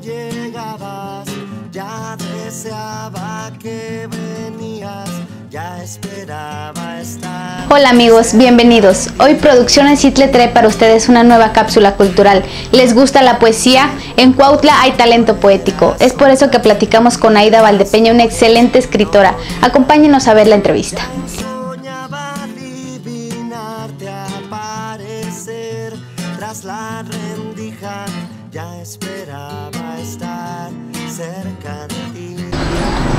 que llegabas, ya deseaba que venías, ya esperaba estar. Hola amigos, bienvenidos. Hoy Producciones Xitle trae para ustedes una nueva cápsula cultural. ¿Les gusta la poesía? En Cuautla hay talento poético. Es por eso que platicamos con Aida Valdepeña, una excelente escritora. Acompáñenos a ver la entrevista. Soñaba adivinarte aparecer tras la rendija, ya esperaba estar cerca de ti.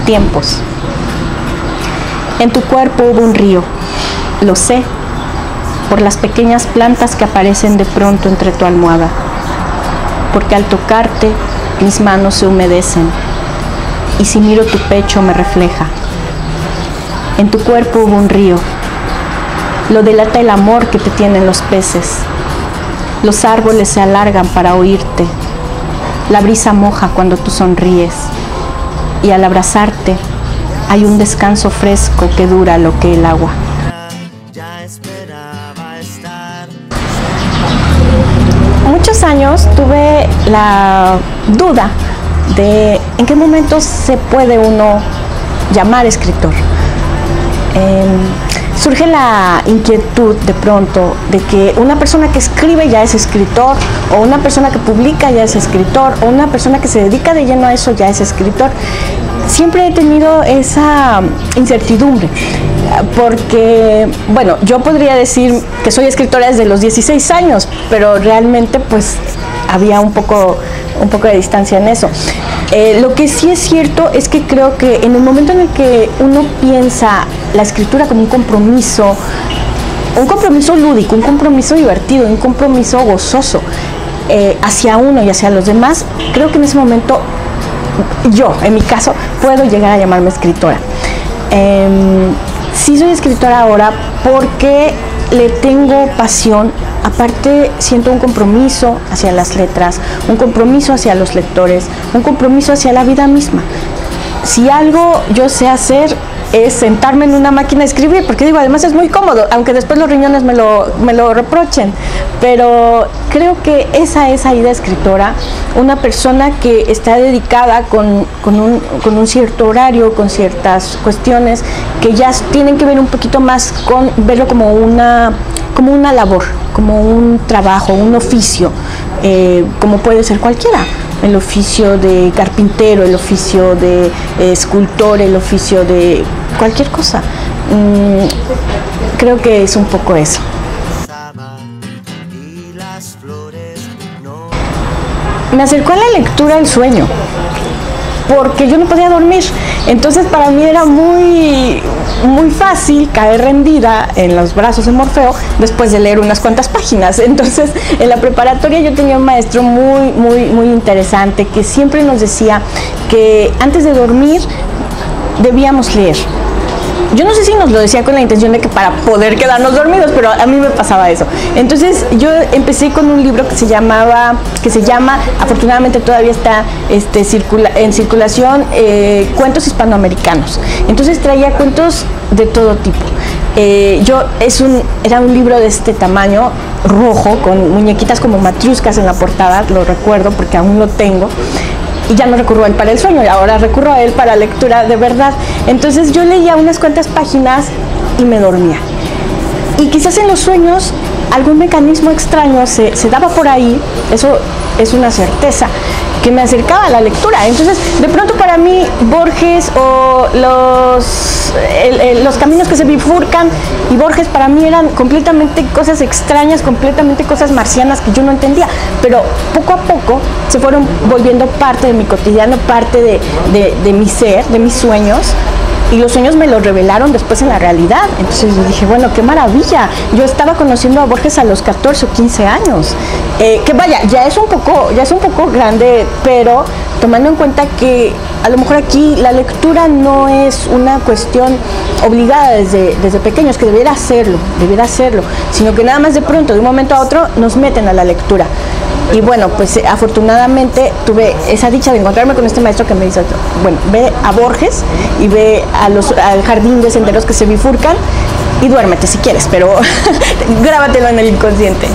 Tiempos. En tu cuerpo hubo un río, lo sé, por las pequeñas plantas que aparecen de pronto entre tu almohada, porque al tocarte mis manos se humedecen y si miro tu pecho me refleja. En tu cuerpo hubo un río, lo delata el amor que te tienen los peces. Los árboles se alargan para oírte, la brisa moja cuando tú sonríes y al abrazarte hay un descanso fresco que dura lo que el agua. Ya esperaba estar. Muchos años tuve la duda de en qué momento se puede uno llamar escritor. Surge la inquietud de pronto de que una persona que escribe ya es escritor, o una persona que publica ya es escritor, o una persona que se dedica de lleno a eso ya es escritor. Siempre he tenido esa incertidumbre, porque, bueno, yo podría decir que soy escritora desde los 16 años, pero realmente pues había un poco de distancia en eso. Lo que sí es cierto es que creo que en el momento en el que uno piensa la escritura como un compromiso lúdico, un compromiso divertido, un compromiso gozoso hacia uno y hacia los demás, creo que en ese momento yo, en mi caso, puedo llegar a llamarme escritora. Sí soy escritora ahora porque le tengo pasión, aparte siento un compromiso hacia las letras, un compromiso hacia los lectores, un compromiso hacia la vida misma. Si algo yo sé hacer es sentarme en una máquina a escribir, porque digo, además es muy cómodo, aunque después los riñones me lo reprochen, pero creo que esa es Aida escritora, una persona que está dedicada con un cierto horario, con ciertas cuestiones que ya tienen que ver un poquito más con verlo como una labor, como un trabajo, un oficio, como puede ser cualquiera. El oficio de carpintero, el oficio de escultor, el oficio de cualquier cosa. Creo que es un poco eso. Me acercó a la lectura el sueño, porque yo no podía dormir. Entonces para mí era muy fácil caer rendida en los brazos de Morfeo después de leer unas cuantas páginas. Entonces en la preparatoria yo tenía un maestro muy interesante que siempre nos decía que antes de dormir debíamos leer. Yo no sé si nos lo decía con la intención de que para poder quedarnos dormidos, pero a mí me pasaba eso. Entonces yo empecé con un libro que se llama, afortunadamente todavía está en circulación, Cuentos Hispanoamericanos. Entonces traía cuentos de todo tipo. Era un libro de este tamaño, rojo, con muñequitas como matriuscas en la portada, lo recuerdo porque aún lo tengo. Y ya no recurro a él para el sueño, y ahora recurro a él para lectura de verdad. Entonces yo leía unas cuantas páginas y me dormía. Y quizás en los sueños algún mecanismo extraño se daba por ahí, eso es una certeza, que me acercaba a la lectura. Entonces de pronto para mí Borges o los caminos que se bifurcan y Borges para mí eran completamente cosas extrañas, completamente cosas marcianas que yo no entendía, pero poco a poco se fueron volviendo parte de mi cotidiano, parte de mi ser, de mis sueños. Y los sueños me los revelaron después en la realidad. Entonces yo dije, bueno, qué maravilla. Yo estaba conociendo a Borges a los 14 o 15 años. Que vaya, ya es un poco grande, pero tomando en cuenta que a lo mejor aquí la lectura no es una cuestión obligada desde pequeños, que debiera hacerlo, sino que nada más de pronto, de un momento a otro, nos meten a la lectura. Y bueno, pues afortunadamente tuve esa dicha de encontrarme con este maestro que me dice, bueno, ve a Borges y ve al jardín de senderos que se bifurcan y duérmete si quieres, pero grábatelo en el inconsciente.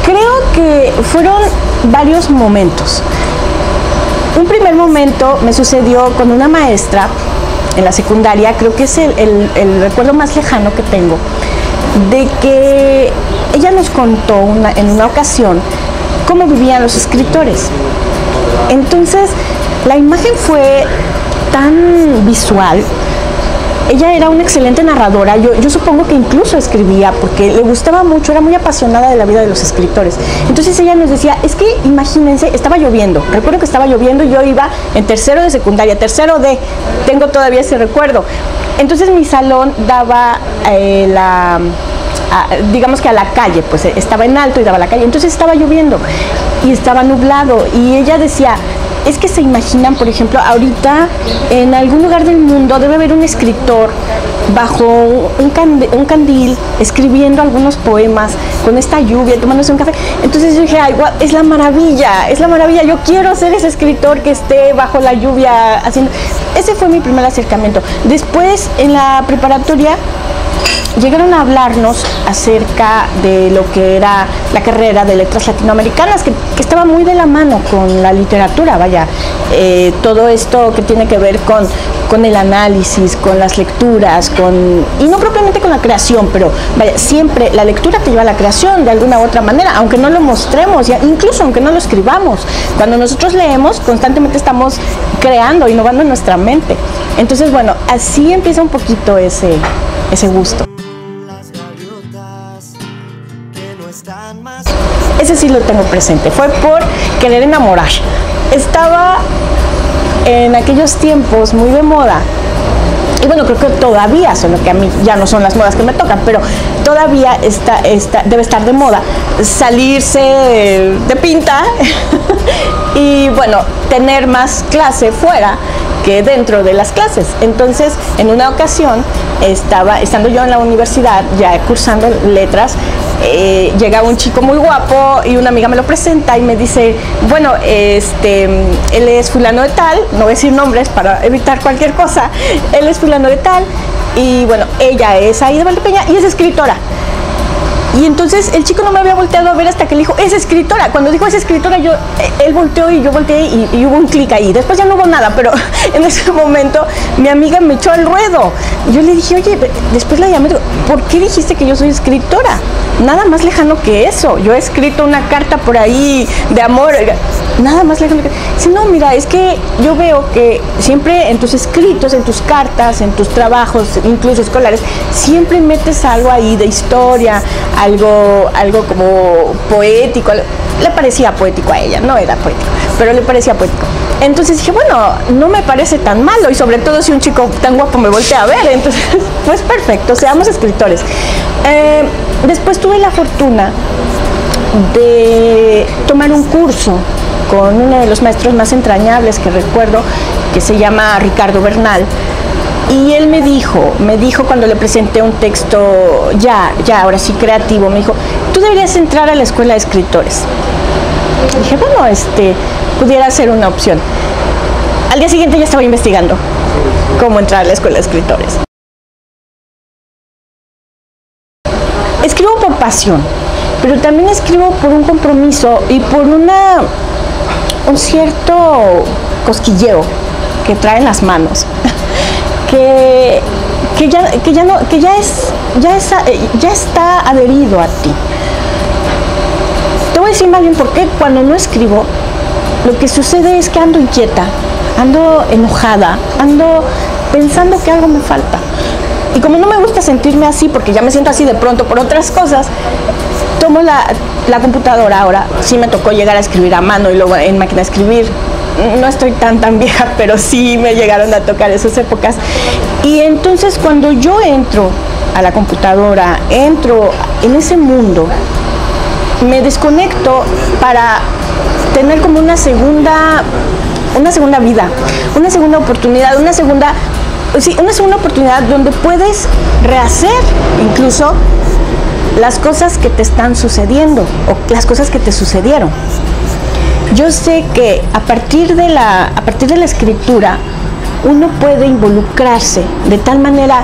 Creo que fueron varios momentos. Un primer momento me sucedió con una maestra en la secundaria, creo que es el recuerdo más lejano que tengo, de que ella nos contó en una ocasión cómo vivían los escritores. Entonces, la imagen fue tan visual. Ella era una excelente narradora, yo supongo que incluso escribía porque le gustaba mucho, era muy apasionada de la vida de los escritores. Entonces ella nos decía, es que imagínense, estaba lloviendo, recuerdo que estaba lloviendo y yo iba en tercero de secundaria, tercero de, tengo todavía ese recuerdo. Entonces mi salón daba digamos que a la calle, pues estaba en alto y daba a la calle, entonces estaba lloviendo y estaba nublado y ella decía, es que se imaginan, por ejemplo, ahorita en algún lugar del mundo debe haber un escritor bajo un candil escribiendo algunos poemas con esta lluvia, tomándose un café. Entonces yo dije, ay, wow, es la maravilla, yo quiero ser ese escritor que esté bajo la lluvia haciendo. Ese fue mi primer acercamiento. Después, en la preparatoria, llegaron a hablarnos acerca de lo que era la carrera de letras latinoamericanas, que estaba muy de la mano con la literatura, vaya, todo esto que tiene que ver con el análisis, con las lecturas, y no propiamente con la creación, pero vaya, siempre la lectura te lleva a la creación de alguna u otra manera, aunque no lo mostremos, incluso aunque no lo escribamos. Cuando nosotros leemos, constantemente estamos creando, innovando en nuestra mente. Entonces, bueno, así empieza un poquito ese gusto. Ese sí lo tengo presente, fue por querer enamorar. Estaba en aquellos tiempos muy de moda, y bueno, creo que todavía, solo que a mí ya no son las modas que me tocan, pero todavía debe estar de moda salirse de pinta y bueno, tener más clase fuera que dentro de las clases. Entonces, en una ocasión, estando yo en la universidad, ya cursando letras, llega un chico muy guapo y una amiga me lo presenta y me dice, bueno, él es fulano de tal, no voy a decir nombres para evitar cualquier cosa, él es fulano de tal, y bueno, ella es Aida Valdepeña y es escritora. Y entonces el chico no me había volteado a ver hasta que le dijo, es escritora. Cuando dijo es escritora, él volteó y yo volteé y hubo un clic ahí. Después ya no hubo nada, pero en ese momento mi amiga me echó al ruedo. Y yo le dije, oye, después la llamé, ¿por qué dijiste que yo soy escritora? Nada más lejano que eso. Yo he escrito una carta por ahí de amor, nada más lejano que... Sí, no, mira, es que yo veo que siempre en tus escritos, en tus cartas, en tus trabajos, incluso escolares, siempre metes algo ahí de historia, algo como poético. Le parecía poético a ella, no era poético, pero le parecía poético. Entonces dije, bueno, no me parece tan malo, y sobre todo si un chico tan guapo me voltea a ver, entonces pues perfecto, seamos escritores. Después tuve la fortuna de tomar un curso con uno de los maestros más entrañables que recuerdo, que se llama Ricardo Bernal. Y él me dijo cuando le presenté un texto ya ahora sí creativo, me dijo, tú deberías entrar a la escuela de escritores. Dije, bueno, pudiera ser una opción. Al día siguiente ya estaba investigando cómo entrar a la escuela de escritores. Escribo por pasión, pero también escribo por un compromiso y por un cierto cosquilleo que traen las manos. Que ya está adherido a ti. Te voy a decir más bien por qué cuando no escribo, lo que sucede es que ando inquieta, ando enojada, ando pensando que algo me falta. Y como no me gusta sentirme así, porque ya me siento así de pronto por otras cosas, tomo la computadora. Ahora sí me tocó llegar a escribir a mano y luego en máquina de escribir. No estoy tan vieja, pero sí me llegaron a tocar esas épocas. Y entonces cuando yo entro a la computadora, entro en ese mundo, me desconecto para tener como una segunda vida, una segunda oportunidad, una segunda oportunidad donde puedes rehacer incluso las cosas que te están sucediendo o las cosas que te sucedieron. Yo sé que a partir de la escritura uno puede involucrarse de tal manera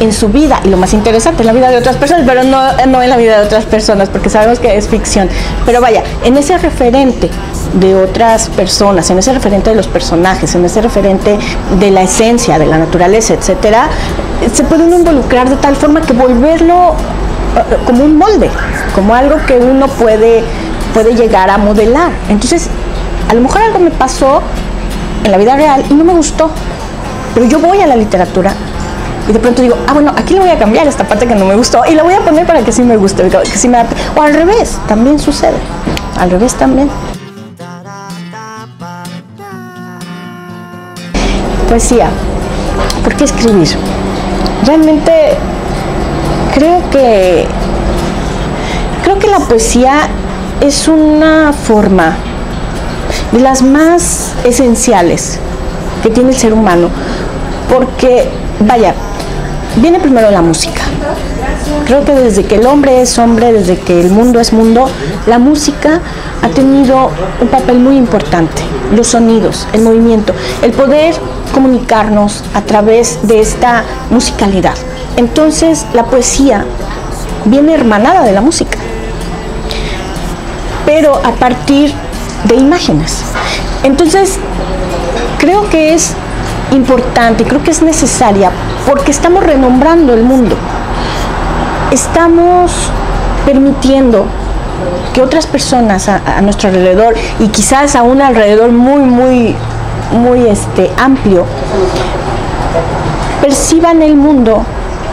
en su vida y lo más interesante en la vida de otras personas, pero no en la vida de otras personas, porque sabemos que es ficción. Pero vaya, en ese referente de otras personas, en ese referente de los personajes, en ese referente de la esencia, de la naturaleza, etcétera, se puede uno involucrar de tal forma que volverlo como un molde, como algo que uno puede llegar a modelar. Entonces, a lo mejor algo me pasó en la vida real y no me gustó, pero yo voy a la literatura y de pronto digo, bueno, aquí le voy a cambiar esta parte que no me gustó y la voy a poner para que sí me guste, que sí me adapte. O al revés, también sucede, al revés también. Poesía, ¿por qué escribir? Realmente creo que la poesía es una forma de las más esenciales que tiene el ser humano, porque, vaya, viene primero la música. Creo que desde que el hombre es hombre, desde que el mundo es mundo, la música ha tenido un papel muy importante. Los sonidos, el movimiento, el poder comunicarnos a través de esta musicalidad. Entonces, la poesía viene hermanada de la música, pero a partir de imágenes. Entonces, creo que es importante, creo que es necesaria, porque estamos renombrando el mundo. Estamos permitiendo que otras personas a nuestro alrededor, y quizás a un alrededor muy amplio, perciban el mundo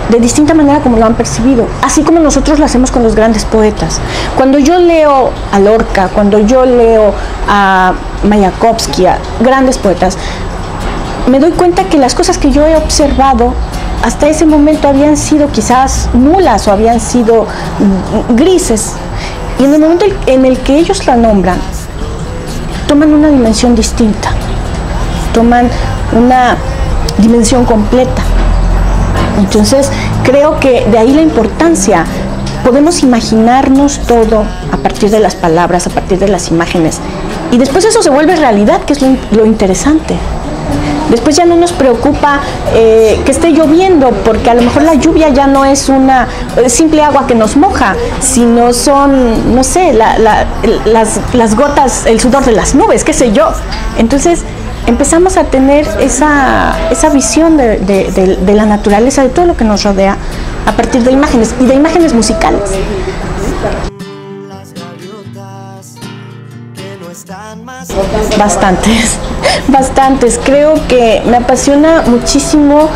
de distinta manera como lo han percibido, así como nosotros lo hacemos con los grandes poetas. Cuando yo leo a Lorca, cuando yo leo a Mayakovsky, a grandes poetas, me doy cuenta que las cosas que yo he observado hasta ese momento habían sido quizás nulas o habían sido grises, y en el momento en el que ellos la nombran, toman una dimensión distinta, toman una dimensión completa. Entonces, creo que de ahí la importancia. Podemos imaginarnos todo a partir de las palabras, a partir de las imágenes, y después eso se vuelve realidad, que es lo interesante. Después ya no nos preocupa que esté lloviendo, porque a lo mejor la lluvia ya no es una simple agua que nos moja, sino son, no sé, las gotas, el sudor de las nubes, qué sé yo. Entonces empezamos a tener esa visión de la naturaleza, de todo lo que nos rodea, a partir de imágenes, y de imágenes musicales. Bastantes. Creo que me apasiona muchísimo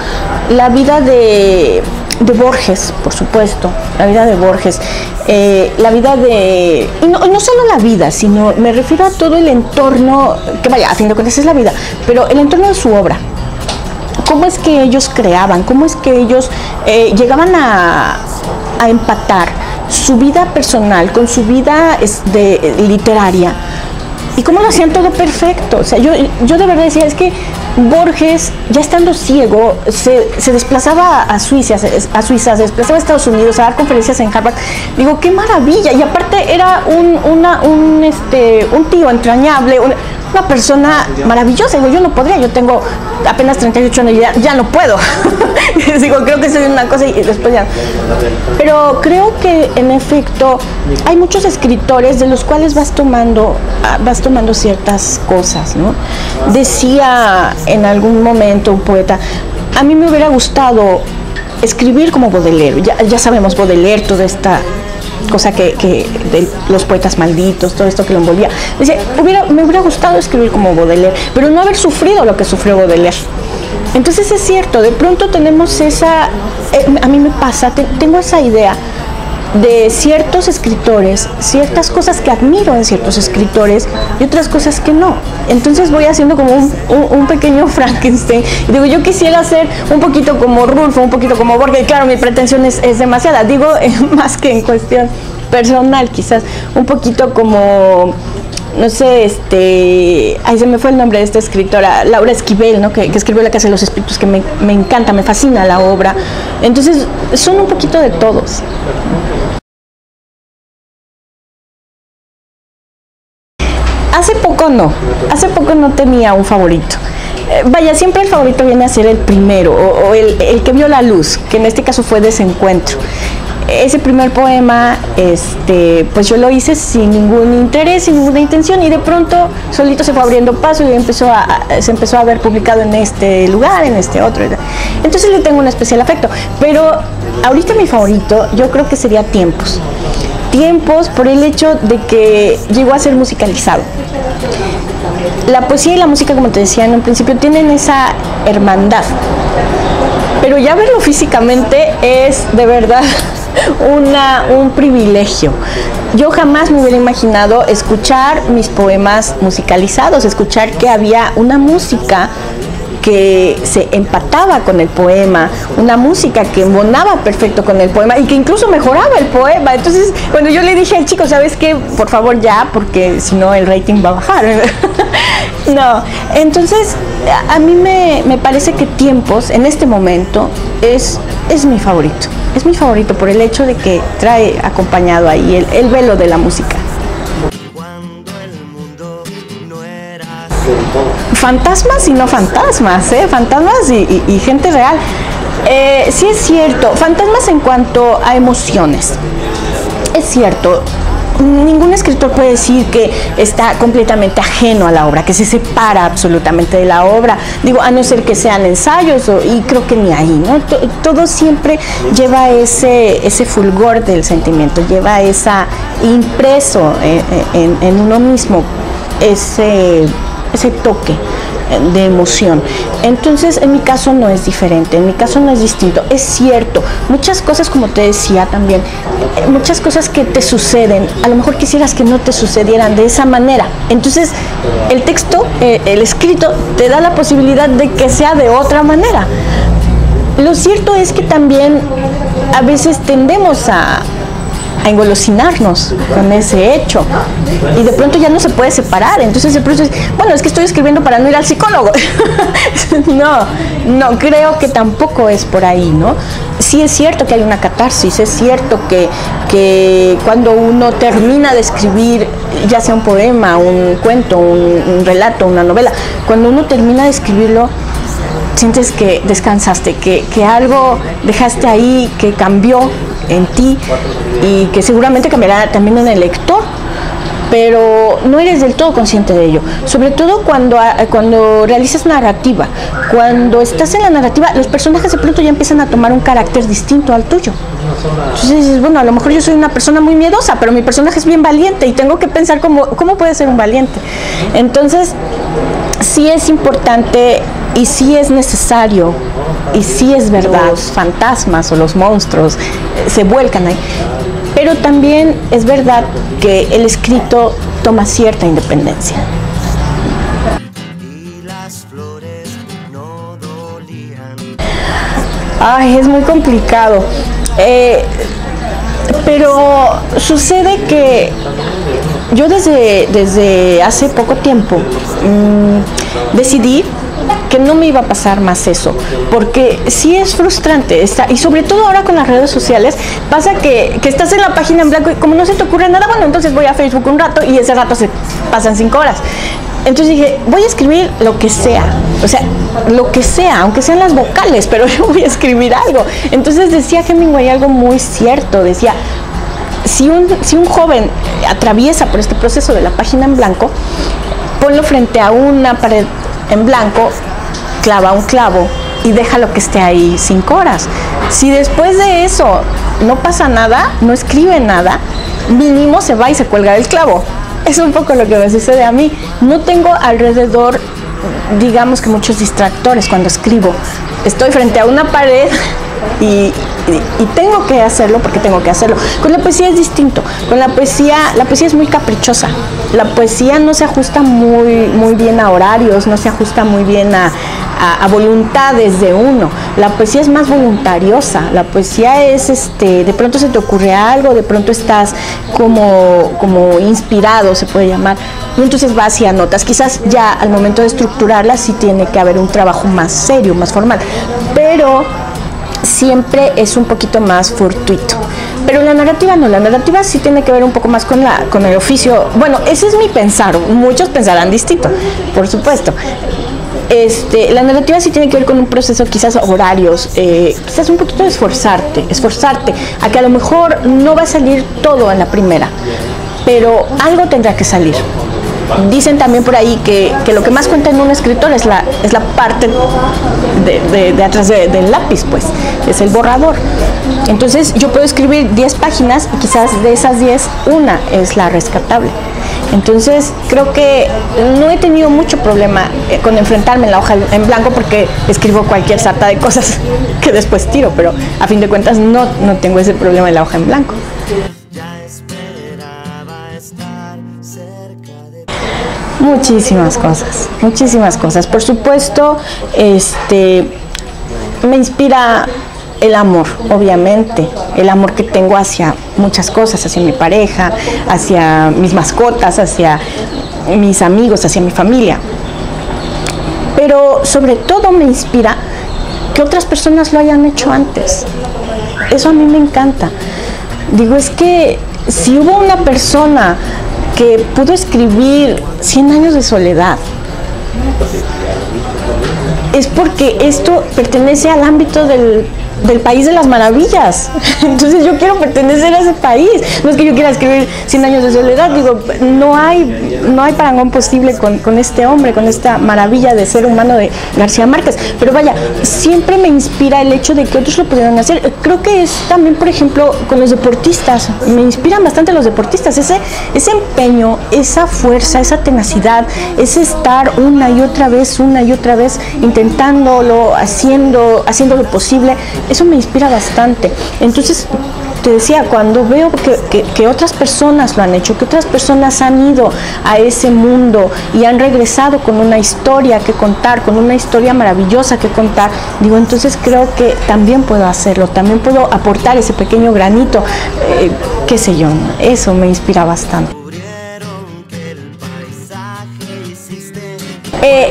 la vida de Borges, por supuesto, la vida de Borges, la vida de... Y no solo la vida, sino me refiero a todo el entorno, que vaya, a fin de cuentas es la vida, pero el entorno de su obra. Cómo es que ellos creaban, cómo es que ellos llegaban a empatar su vida personal con su vida literaria, y cómo lo hacían todo perfecto. O sea, yo de verdad decía, es que Borges, ya estando ciego, se desplazaba a Suiza, se desplazaba a Estados Unidos a dar conferencias en Harvard. Digo, qué maravilla. Y aparte era un tío entrañable, una persona maravillosa. Digo, yo no podría, yo tengo apenas 38 años y ya no puedo. Digo, creo que soy una cosa y después ya. Pero creo que en efecto hay muchos escritores de los cuales vas tomando ciertas cosas, ¿no? Decía en algún momento un poeta, a mí me hubiera gustado escribir como Baudelaire. Ya sabemos Baudelaire, toda esta cosa que de los poetas malditos, todo esto que lo envolvía. Dice, me hubiera gustado escribir como Baudelaire, pero no haber sufrido lo que sufrió Baudelaire. Entonces es cierto, de pronto tenemos a mí me pasa, tengo esa idea de ciertos escritores, ciertas cosas que admiro en ciertos escritores y otras cosas que no. Entonces voy haciendo como un pequeño Frankenstein. Y digo, yo quisiera ser un poquito como Rulfo, un poquito como Borges. Claro, mi pretensión es demasiada, digo, más que en cuestión personal, quizás un poquito como, no sé, ahí se me fue el nombre de esta escritora, Laura Esquivel, ¿no? que escribió La Casa de los Espíritus, que me encanta, me fascina la obra. Entonces son un poquito de todos. Hace poco no tenía un favorito. Vaya, siempre el favorito viene a ser el primero, o el que vio la luz, que en este caso fue Desencuentro. Ese primer poema, pues yo lo hice sin ningún interés, sin ninguna intención, y de pronto solito se fue abriendo paso y se empezó a ver publicado en este lugar, en este otro. Entonces le tengo un especial afecto. Pero ahorita mi favorito, yo creo que sería Tiempos. Tiempos por el hecho de que llegó a ser musicalizado. La poesía y la música, como te decía en un principio, tienen esa hermandad. Pero ya verlo físicamente es de verdad un privilegio. Yo jamás me hubiera imaginado escuchar mis poemas musicalizados, escuchar que había una música que se empataba con el poema, una música que embonaba perfecto con el poema y que incluso mejoraba el poema. Entonces, cuando yo le dije al chico, ¿sabes qué? Por favor ya, porque si no el rating va a bajar. No, entonces a mí me parece que Tiempos en este momento es mi favorito. Es mi favorito por el hecho de que trae acompañado ahí el velo de la música. Fantasmas y no fantasmas, fantasmas y gente real. Sí es cierto, fantasmas en cuanto a emociones. Es cierto, ningún escritor puede decir que está completamente ajeno a la obra, que se separa absolutamente de la obra, digo, a no ser que sean ensayos, y creo que ni ahí, ¿no? Todo siempre lleva ese fulgor del sentimiento, lleva esa impreso en uno mismo, ese toque de emoción. Entonces, en mi caso no es diferente, en mi caso no es distinto. Es cierto, muchas cosas, como te decía también, muchas cosas que te suceden, a lo mejor quisieras que no te sucedieran de esa manera. Entonces, el texto, el escrito, te da la posibilidad de que sea de otra manera. Lo cierto es que también a veces tendemos a engolosinarnos con ese hecho y de pronto ya no se puede separar. Entonces de pronto bueno, es que estoy escribiendo para no ir al psicólogo. no creo que tampoco es por ahí, ¿no? Sí es cierto que hay una catarsis, es cierto que cuando uno termina de escribir, ya sea un poema, un cuento, un relato, una novela, cuando uno termina de escribirlo, sientes que descansaste, que algo dejaste ahí, que cambió en ti y que seguramente cambiará también en el lector, pero no eres del todo consciente de ello, sobre todo cuando realizas narrativa. Cuando estás en la narrativa, los personajes de pronto ya empiezan a tomar un carácter distinto al tuyo. Entonces dices, bueno, a lo mejor yo soy una persona muy miedosa, pero mi personaje es bien valiente y tengo que pensar cómo puede ser un valiente. Entonces sí es importante y sí es necesario y sí es verdad, los fantasmas o los monstruos se vuelcan ahí, pero también es verdad que el escrito toma cierta independencia. Y las flores no dolían. Ay, es muy complicado, pero sucede que yo desde hace poco tiempo decidí que no me iba a pasar más eso, porque sí es frustrante, y sobre todo ahora con las redes sociales, pasa que estás en la página en blanco y como no se te ocurre nada, bueno, entonces voy a Facebook un rato y ese rato se pasan 5 horas. Entonces dije, voy a escribir lo que sea, o sea, lo que sea, aunque sean las vocales, pero yo voy a escribir algo. Entonces decía Hemingway algo muy cierto, decía, si un joven atraviesa por este proceso de la página en blanco, ponlo frente a una pared en blanco, clava un clavo y déjalo que esté ahí 5 horas. Si después de eso no pasa nada, no escribe nada, mínimo se va y se cuelga el clavo. Es un poco lo que me sucede a mí. No tengo alrededor, digamos que muchos distractores cuando escribo. Estoy frente a una pared y tengo que hacerlo porque tengo que hacerlo. Con la poesía es distinto. Con la poesía es muy caprichosa. La poesía no se ajusta muy bien a horarios, no se ajusta muy bien a voluntades de uno. La poesía es más voluntariosa. La poesía es, de pronto se te ocurre algo, de pronto estás como inspirado, se puede llamar, y entonces vas y anotas. Quizás ya al momento de estructurarla sí tiene que haber un trabajo más serio, más formal, pero siempre es un poquito más fortuito. Pero la narrativa no, la narrativa sí tiene que ver un poco más con el oficio. Bueno, ese es mi pensar, muchos pensarán distinto, por supuesto. La narrativa sí tiene que ver con un proceso, quizás horarios, quizás un poquito de esforzarte a que a lo mejor no va a salir todo en la primera, pero algo tendrá que salir. Dicen también por ahí que lo que más cuenta en un escritor es la parte de atrás del lápiz, pues, es el borrador. Entonces yo puedo escribir 10 páginas y quizás de esas 10, una es la rescatable. Entonces creo que no he tenido mucho problema con enfrentarme en la hoja en blanco, porque escribo cualquier sarta de cosas que después tiro, pero a fin de cuentas no tengo ese problema en la hoja en blanco. Muchísimas cosas. Por supuesto, me inspira el amor, obviamente, el amor que tengo hacia muchas cosas, hacia mi pareja, hacia mis mascotas, hacia mis amigos, hacia mi familia. Pero sobre todo me inspira que otras personas lo hayan hecho antes. Eso a mí me encanta. Digo, es que si hubo una persona que pudo escribir 100 años de soledad, es porque esto pertenece al ámbito del país de las maravillas. Entonces yo quiero pertenecer a ese país. No es que yo quiera escribir 100 años de soledad, digo, no hay parangón posible con este hombre, con esta maravilla de ser humano de García Márquez. Pero vaya, siempre me inspira el hecho de que otros lo pudieran hacer. Creo que es también, por ejemplo, con los deportistas. Me inspiran bastante los deportistas, ese empeño, esa fuerza, esa tenacidad, ese estar una y otra vez intentándolo, haciendo lo posible. Eso me inspira bastante. Entonces, te decía, cuando veo que otras personas lo han hecho, que otras personas han ido a ese mundo y han regresado con una historia que contar, con una historia maravillosa que contar, digo, entonces creo que también puedo hacerlo, también puedo aportar ese pequeño granito, qué sé yo, eso me inspira bastante.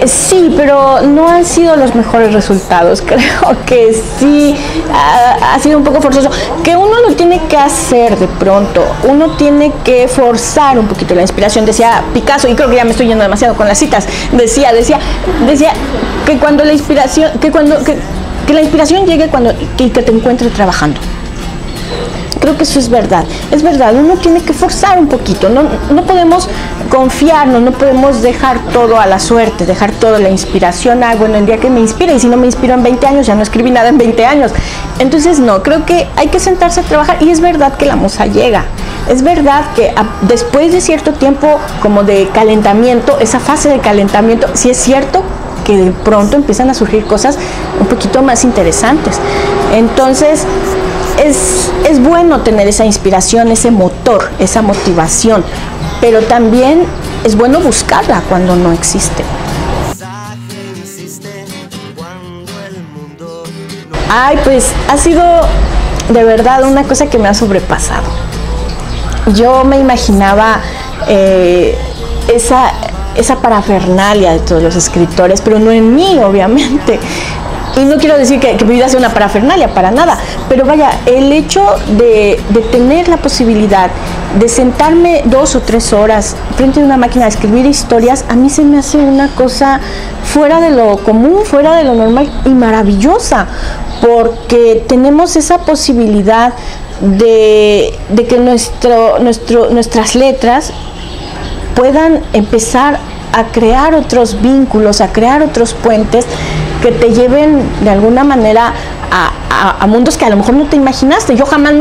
Sí, pero no han sido los mejores resultados. Creo que sí ha sido un poco forzoso. Que uno lo tiene que hacer de pronto. Uno tiene que forzar un poquito la inspiración. Decía Picasso, y creo que ya me estoy yendo demasiado con las citas. Decía que cuando la inspiración, que la inspiración llegue que te encuentre trabajando. Creo que eso es verdad, uno tiene que forzar un poquito, no podemos confiarnos, no podemos dejar todo a la suerte, dejar toda la inspiración bueno, el día que me inspire, y si no me inspiro en 20 años, ya no escribí nada en 20 años. Entonces no, creo que hay que sentarse a trabajar, y es verdad que la musa llega, es verdad que después de cierto tiempo como de calentamiento, esa fase de calentamiento, sí es cierto que de pronto empiezan a surgir cosas un poquito más interesantes. Entonces, es bueno tener esa inspiración, ese motor, esa motivación, pero también es bueno buscarla cuando no existe. Ay, pues ha sido de verdad una cosa que me ha sobrepasado. Yo me imaginaba esa parafernalia de todos los escritores, pero no en mí, obviamente. Y no quiero decir que mi vida sea una parafernalia, para nada, pero vaya, el hecho de tener la posibilidad de sentarme 2 o 3 horas frente a una máquina a escribir historias, a mí se me hace una cosa fuera de lo común, fuera de lo normal y maravillosa, porque tenemos esa posibilidad de que nuestras letras puedan empezar a crear otros vínculos, a crear otros puentes que te lleven de alguna manera a mundos que a lo mejor no te imaginaste. Yo jamás,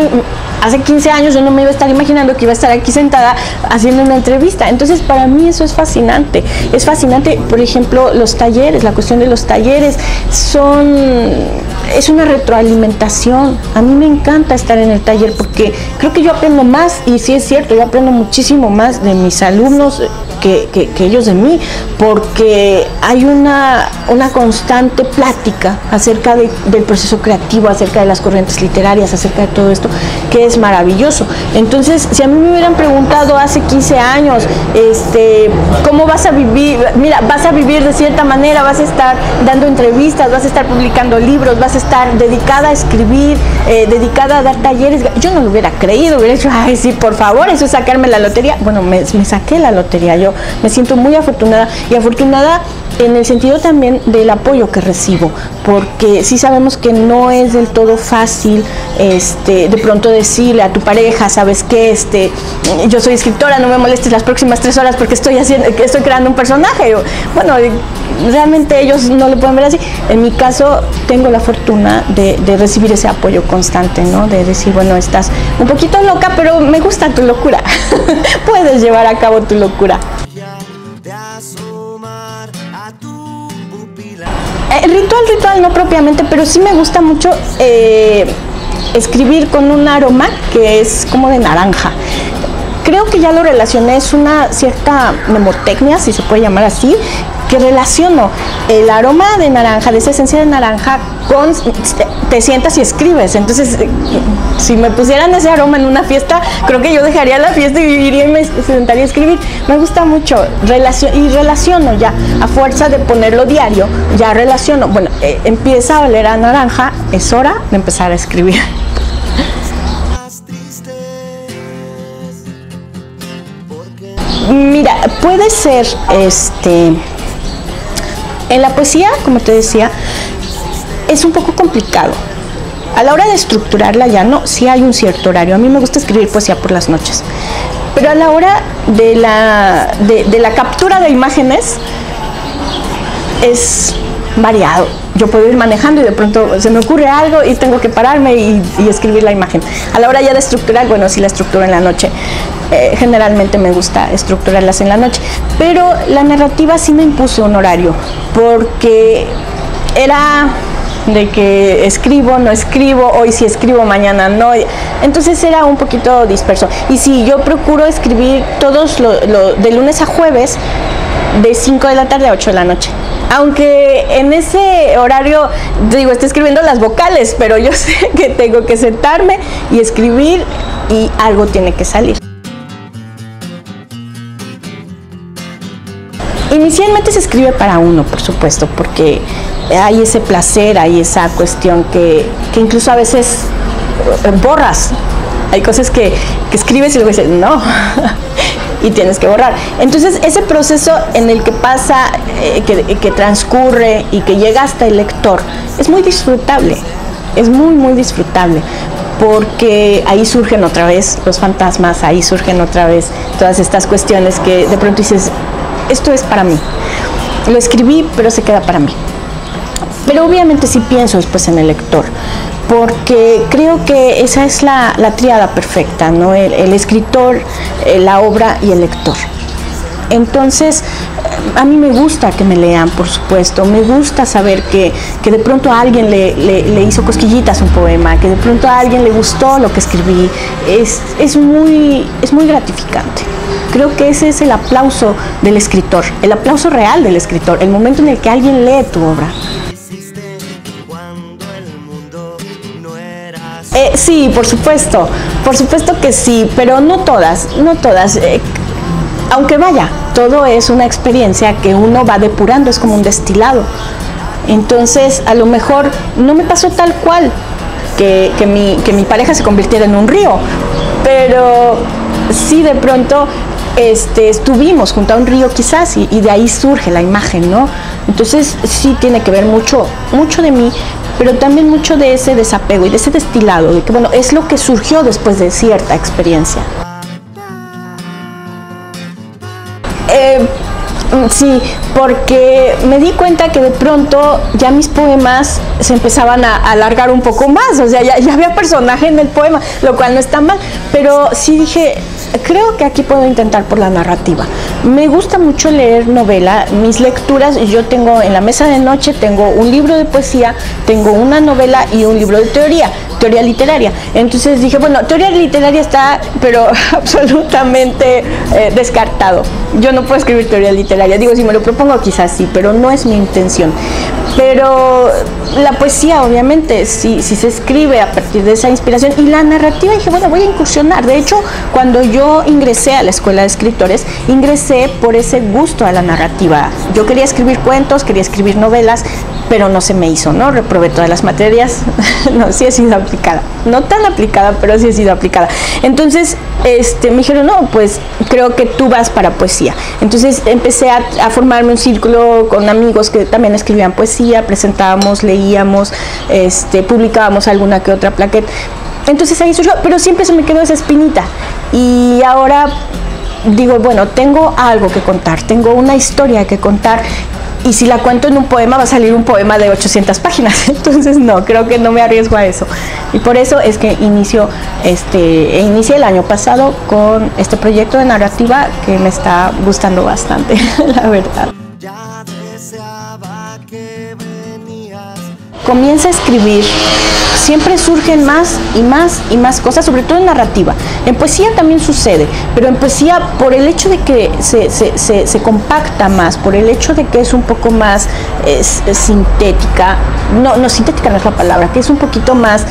hace 15 años yo no me iba a estar imaginando que iba a estar aquí sentada haciendo una entrevista. Entonces para mí eso es fascinante. Es fascinante, por ejemplo, los talleres, la cuestión de los talleres es una retroalimentación. A mí me encanta estar en el taller porque creo que yo aprendo más, y sí es cierto, yo aprendo muchísimo más de mis alumnos que ellos de mí, porque hay una constante plática acerca del proceso creativo, acerca de las corrientes literarias, acerca de todo esto, que es maravilloso. Entonces, si a mí me hubieran preguntado hace 15 años, ¿cómo vas a vivir? Mira, vas a vivir de cierta manera, vas a estar dando entrevistas, vas a estar publicando libros, vas a estar dedicada a escribir, dedicada a dar talleres. Yo no lo hubiera creído, hubiera dicho, ay, sí, por favor, eso es sacarme la lotería. Bueno, me saqué la lotería, yo me siento muy afortunada, y afortunada en el sentido también del apoyo que recibo, porque sí sabemos que no es del todo fácil de pronto decirle a tu pareja, ¿sabes qué? Yo soy escritora, no me molestes las próximas 3 horas porque estoy creando un personaje. Bueno, realmente ellos no lo pueden ver así. En mi caso, tengo la fortuna de recibir ese apoyo constante, ¿no? De decir, bueno, estás un poquito loca, pero me gusta tu locura. Puedes llevar a cabo tu locura. Ritual no propiamente, pero sí me gusta mucho escribir con un aroma que es como de naranja. Creo que ya lo relacioné, es una cierta mnemotecnia, si se puede llamar así, que relaciono el aroma de naranja, de esa esencia de naranja, con te sientas y escribes. Entonces, si me pusieran ese aroma en una fiesta, creo que yo dejaría la fiesta y iría y me sentaría a escribir. Me gusta mucho, relaciono ya, a fuerza de ponerlo diario, ya relaciono. Bueno, empieza a oler a naranja, es hora de empezar a escribir. Mira, puede ser, en la poesía, como te decía, es un poco complicado. A la hora de estructurarla ya no, sí hay un cierto horario. A mí me gusta escribir poesía por las noches. Pero a la hora de la captura de imágenes es variado. Yo puedo ir manejando y de pronto se me ocurre algo y tengo que pararme y escribir la imagen. A la hora ya de estructurar, bueno, sí la estructuro en la noche. Generalmente me gusta estructurarlas en la noche, pero la narrativa sí me impuso un horario, porque era de que escribo, no escribo, hoy sí escribo, mañana no, entonces era un poquito disperso. Y sí, yo procuro escribir todos de lunes a jueves, de 5 de la tarde a 8 de la noche. Aunque en ese horario, digo, estoy escribiendo las vocales, pero yo sé que tengo que sentarme y escribir y algo tiene que salir. Inicialmente se escribe para uno, por supuesto, porque hay ese placer, hay esa cuestión que incluso a veces borras. Hay cosas que escribes y luego dices, no, y tienes que borrar. Entonces, ese proceso en el que pasa, que transcurre y que llega hasta el lector, es muy disfrutable, es muy, muy disfrutable, porque ahí surgen otra vez los fantasmas, ahí surgen otra vez todas estas cuestiones que de pronto dices, esto es para mí. Lo escribí, pero se queda para mí. Pero obviamente sí pienso después en el lector, porque creo que esa es la tríada perfecta, ¿no? El escritor, la obra y el lector. Entonces, a mí me gusta que me lean, por supuesto, me gusta saber que de pronto a alguien le hizo cosquillitas un poema, que de pronto a alguien le gustó lo que escribí. Es muy gratificante. Creo que ese es el aplauso del escritor, el aplauso real del escritor, el momento en el que alguien lee tu obra. Sí, por supuesto que sí, pero no todas. Aunque vaya, todo es una experiencia que uno va depurando, es como un destilado. Entonces, a lo mejor no me pasó tal cual que mi pareja se convirtiera en un río, pero sí de pronto estuvimos junto a un río quizás y de ahí surge la imagen, ¿no? Entonces sí tiene que ver mucho de mí, pero también mucho de ese desapego y de ese destilado, de que bueno, es lo que surgió después de cierta experiencia. Sí, porque me di cuenta que de pronto ya mis poemas se empezaban a alargar un poco más, o sea, ya había personaje en el poema, lo cual no está mal, pero sí dije, creo que aquí puedo intentar por la narrativa. Me gusta mucho leer novela, mis lecturas, yo tengo en la mesa de noche, tengo un libro de poesía, tengo una novela y un libro de teoría, teoría literaria. Entonces dije, bueno, teoría literaria está, pero absolutamente descartado. Yo no puedo escribir teoría literaria. Digo, si me lo propongo quizás sí, pero no es mi intención. Pero la poesía, obviamente, si se escribe a partir de esa inspiración. Y la narrativa, dije, bueno, voy a incursionar. De hecho, cuando yo ingresé a la escuela de escritores, ingresé por ese gusto a la narrativa. Yo quería escribir cuentos, quería escribir novelas, pero no se me hizo, ¿no? Reprobé todas las materias. No, sí he sido aplicada. No tan aplicada, pero sí he sido aplicada. Entonces, me dijeron, no, pues creo que tú vas para poesía. Entonces empecé a formarme un círculo con amigos que también escribían poesía, presentábamos, leíamos, publicábamos alguna que otra plaqueta. Entonces ahí surgió, pero siempre se me quedó esa espinita. Y ahora digo, bueno, tengo algo que contar, tengo una historia que contar. Y si la cuento en un poema, va a salir un poema de 800 páginas. Entonces no, creo que no me arriesgo a eso. Y por eso es que inicié el año pasado con este proyecto de narrativa que me está gustando bastante, la verdad. Ya deseaba que venías. Comienza a escribir, siempre surgen más y más y más cosas, sobre todo en narrativa. En poesía también sucede, pero en poesía, por el hecho de que se compacta más, por el hecho de que es un poco más sintética, no, sintética no es la palabra, que es un poquito más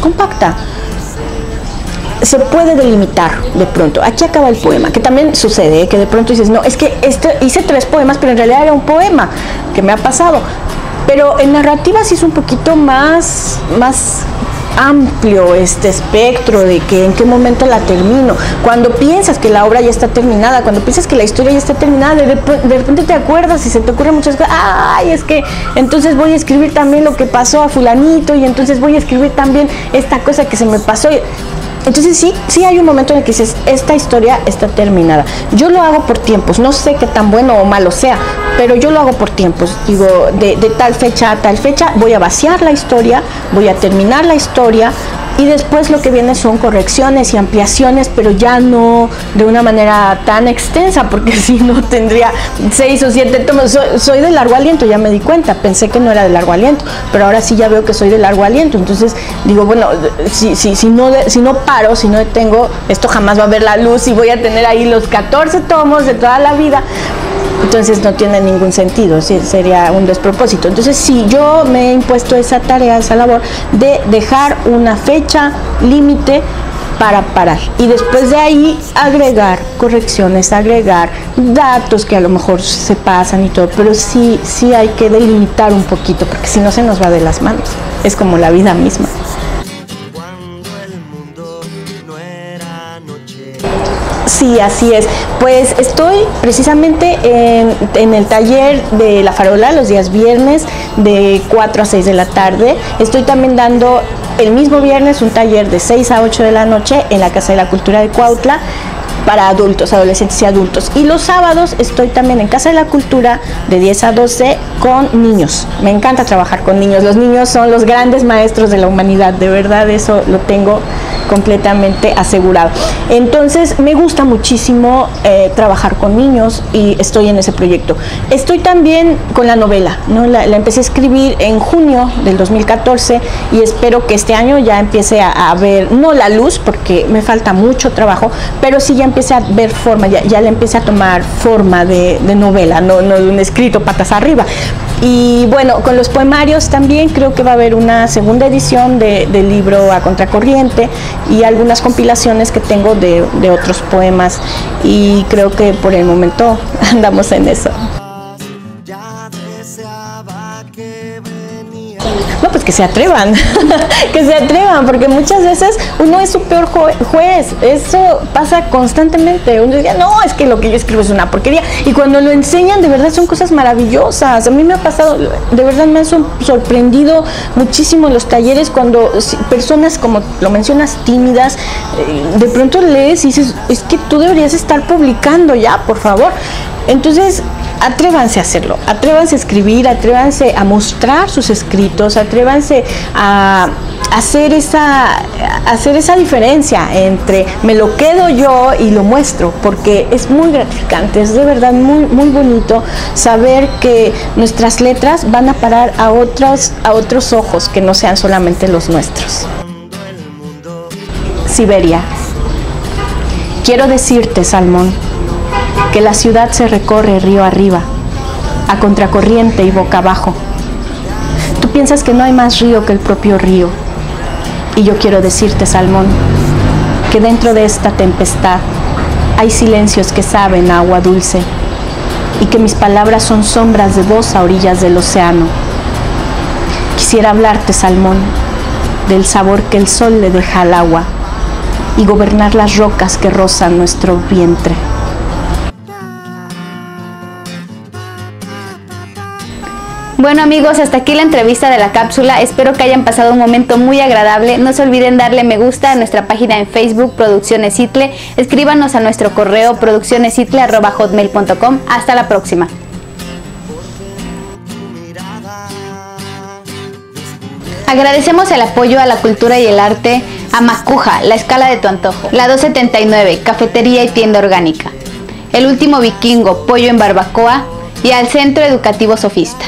compacta, se puede delimitar de pronto. Aquí acaba el poema, que también sucede, que de pronto dices, no, es que hice 3 poemas, pero en realidad era un poema, que me ha pasado. Pero en narrativa sí es un poquito más amplio este espectro de que en qué momento la termino. Cuando piensas que la obra ya está terminada, cuando piensas que la historia ya está terminada, de repente te acuerdas y se te ocurren muchas cosas. Ay, es que entonces voy a escribir también lo que pasó a fulanito, y entonces voy a escribir también esta cosa que se me pasó. Entonces sí hay un momento en el que dices, esta historia está terminada. Yo lo hago por tiempos, no sé qué tan bueno o malo sea, pero yo lo hago por tiempos. Digo, de tal fecha a tal fecha voy a vaciar la historia, voy a terminar la historia, y después lo que viene son correcciones y ampliaciones, pero ya no de una manera tan extensa, porque si no tendría 6 o 7 tomos. Soy de largo aliento, ya me di cuenta, pensé que no era de largo aliento, pero ahora sí ya veo que soy de largo aliento. Entonces digo, bueno, si no paro, si no detengo, esto jamás va a ver la luz y voy a tener ahí los 14 tomos de toda la vida. Entonces no tiene ningún sentido, sería un despropósito. Entonces sí, yo me he impuesto esa tarea, esa labor de dejar una fecha límite para parar, y después de ahí agregar correcciones, agregar datos que a lo mejor se pasan y todo, pero sí hay que delimitar un poquito, porque si no se nos va de las manos. Es como la vida misma. Cuando el mundo no era noche. Sí, así es. Pues estoy precisamente en el taller de La Farola los días viernes de 4 a 6 de la tarde. Estoy también dando el mismo viernes un taller de 6 a 8 de la noche en la Casa de la Cultura de Cuautla para adultos, adolescentes y adultos. Y los sábados estoy también en Casa de la Cultura de 10 a 12 con niños. Me encanta trabajar con niños. Los niños son los grandes maestros de la humanidad. De verdad, eso lo tengo completamente asegurado. Entonces me gusta muchísimo trabajar con niños, y estoy en ese proyecto. Estoy también con la novela, ¿no? La empecé a escribir en junio del 2014, y espero que este año ya empiece a ver, no la luz, porque me falta mucho trabajo, pero sí ya empiece a ver forma, ya le empiece a tomar forma de novela, no de un escrito patas arriba. Y bueno, con los poemarios también creo que va a haber una segunda edición del libro A Contracorriente, y algunas compilaciones que tengo de otros poemas, y creo que por el momento andamos en eso. Ya deseaba que venías. No, pues que se atrevan, que se atrevan, porque muchas veces uno es su peor juez. Eso pasa constantemente. Uno dice, no, es que lo que yo escribo es una porquería, y cuando lo enseñan, de verdad son cosas maravillosas. A mí me ha pasado, de verdad me han sorprendido muchísimo en los talleres, cuando personas, como lo mencionas, tímidas, de pronto lees y dices, es que tú deberías estar publicando ya, por favor. Entonces, atrévanse a hacerlo, atrévanse a escribir, atrévanse a mostrar sus escritos, atrévanse a hacer esa diferencia entre me lo quedo yo y lo muestro, porque es muy gratificante, es de verdad muy, muy bonito saber que nuestras letras van a parar a otros ojos que no sean solamente los nuestros. Siberia. Quiero decirte, Salmón, que la ciudad se recorre río arriba, a contracorriente y boca abajo. Tú piensas que no hay más río que el propio río. Y yo quiero decirte, Salmón, que dentro de esta tempestad hay silencios que saben a agua dulce y que mis palabras son sombras de voz a orillas del océano. Quisiera hablarte, Salmón, del sabor que el sol le deja al agua y gobernar las rocas que rozan nuestro vientre. Bueno amigos, hasta aquí la entrevista de la cápsula, espero que hayan pasado un momento muy agradable, no se olviden darle me gusta a nuestra página en Facebook Producciones Itle, escríbanos a nuestro correo produccionesitle@hotmail.com, hasta la próxima. Agradecemos el apoyo a la cultura y el arte a Macuja, la escala de tu antojo, la 279, cafetería y tienda orgánica, El Último Vikingo, pollo en barbacoa y al Centro Educativo Sofista.